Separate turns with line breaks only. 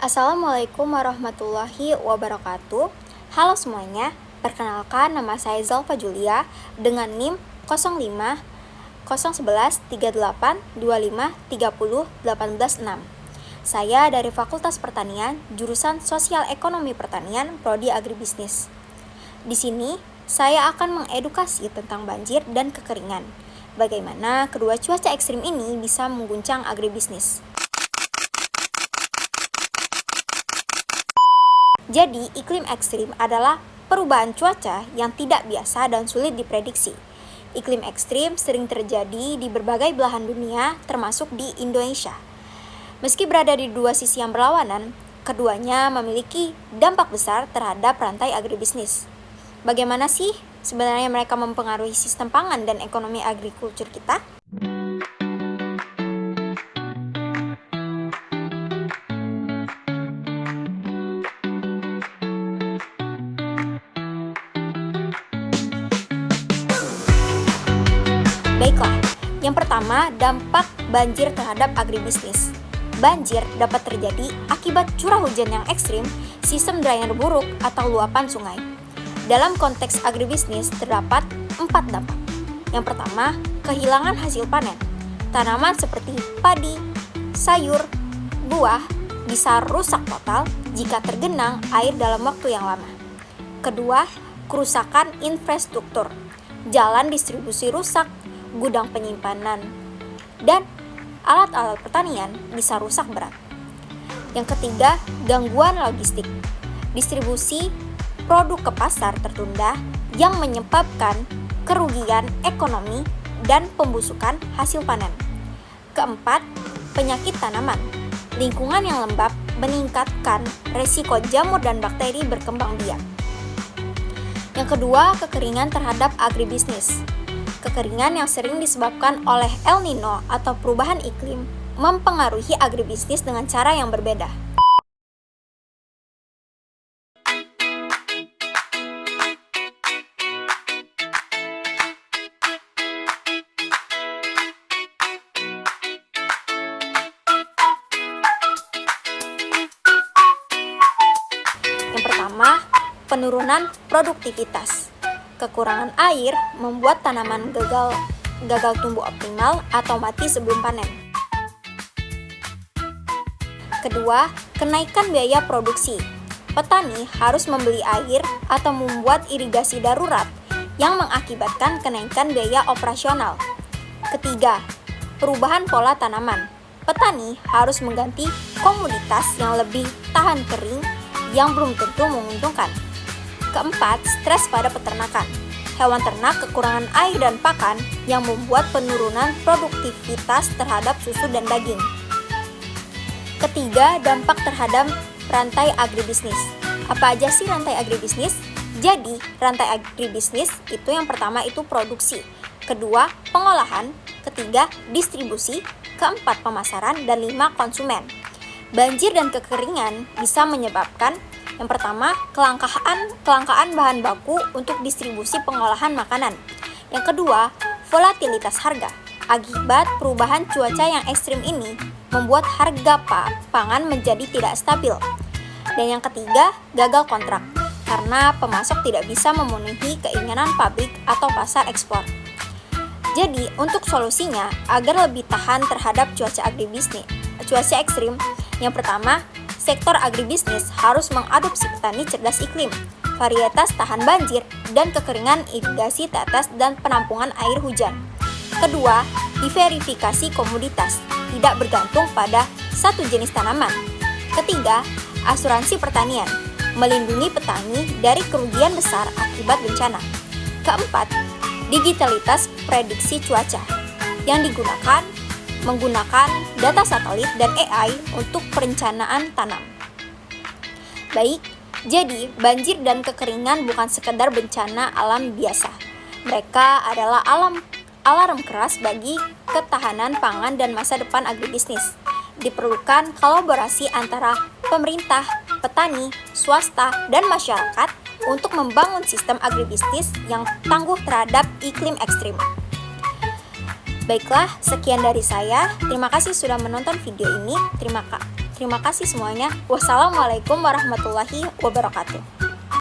Assalamualaikum warahmatullahi wabarakatuh. Halo semuanya, perkenalkan nama saya Zalfa Julia dengan NIM 05 011 38 25 30 18 6. Saya dari Fakultas Pertanian, jurusan Sosial Ekonomi Pertanian, Prodi Agribisnis. Di sini, saya akan mengedukasi tentang banjir dan kekeringan. Bagaimana kedua cuaca ekstrim ini bisa mengguncang agribisnis. Jadi, iklim ekstrim adalah perubahan cuaca yang tidak biasa dan sulit diprediksi. Iklim ekstrim sering terjadi di berbagai belahan dunia, termasuk di Indonesia. Meski berada di dua sisi yang berlawanan, keduanya memiliki dampak besar terhadap rantai agribisnis. Bagaimana sih sebenarnya mereka mempengaruhi sistem pangan dan ekonomi agrikultur kita? Baiklah, yang pertama, dampak banjir terhadap agribisnis. Banjir dapat terjadi akibat curah hujan yang ekstrim, sistem drainase buruk, atau luapan sungai. Dalam konteks agribisnis terdapat 4 dampak. Yang pertama, kehilangan hasil panen. Tanaman seperti padi, sayur, buah bisa rusak total jika tergenang air dalam waktu yang lama. Kedua, kerusakan infrastruktur. Jalan distribusi rusak, gudang penyimpanan, dan alat-alat pertanian bisa rusak berat. Yang ketiga, gangguan logistik. Distribusi produk ke pasar tertunda yang menyebabkan kerugian ekonomi dan pembusukan hasil panen. Keempat, penyakit tanaman. Lingkungan yang lembab meningkatkan resiko jamur dan bakteri berkembang biak. Yang kedua, kekeringan terhadap agribisnis. Kekeringan yang sering disebabkan oleh El Nino atau perubahan iklim mempengaruhi agribisnis dengan cara yang berbeda. Yang pertama, penurunan produktivitas. Kekurangan air membuat tanaman gagal tumbuh optimal atau mati sebelum panen. Kedua, kenaikan biaya produksi. Petani harus membeli air atau membuat irigasi darurat yang mengakibatkan kenaikan biaya operasional. Ketiga, perubahan pola tanaman. Petani harus mengganti komoditas yang lebih tahan kering yang belum tentu menguntungkan. Keempat, stres pada peternakan. Hewan ternak kekurangan air dan pakan yang membuat penurunan produktivitas terhadap susu dan daging. Ketiga, dampak terhadap rantai agribisnis. Apa aja sih rantai agribisnis? Jadi, rantai agribisnis itu yang pertama itu produksi, kedua, pengolahan, ketiga, distribusi, keempat, pemasaran, dan 5, konsumen. Banjir dan kekeringan bisa menyebabkan yang pertama, kelangkaan bahan baku untuk distribusi pengolahan makanan. Yang kedua, volatilitas harga. Akibat perubahan cuaca yang ekstrim ini membuat harga pangan menjadi tidak stabil. Dan yang ketiga, gagal kontrak karena pemasok tidak bisa memenuhi keinginan pabrik atau pasar ekspor. Jadi, untuk solusinya agar lebih tahan terhadap cuaca ekstrim, yang pertama, sektor agribisnis harus mengadopsi petani cerdas iklim, varietas tahan banjir, dan kekeringan irigasi tetes dan penampungan air hujan. Kedua, diverifikasi komoditas, tidak bergantung pada satu jenis tanaman. Ketiga, asuransi pertanian, melindungi petani dari kerugian besar akibat bencana. Keempat, digitalitas prediksi cuaca, yang menggunakan data satelit dan AI untuk perencanaan tanam. Baik, jadi banjir dan kekeringan bukan sekedar bencana alam biasa. Mereka adalah alarm keras bagi ketahanan pangan dan masa depan agribisnis. Diperlukan kolaborasi antara pemerintah, petani, swasta, dan masyarakat untuk membangun sistem agribisnis yang tangguh terhadap iklim ekstrim. Baiklah, sekian dari saya. Terima kasih sudah menonton video ini. Terima kasih semuanya. Wassalamualaikum warahmatullahi wabarakatuh.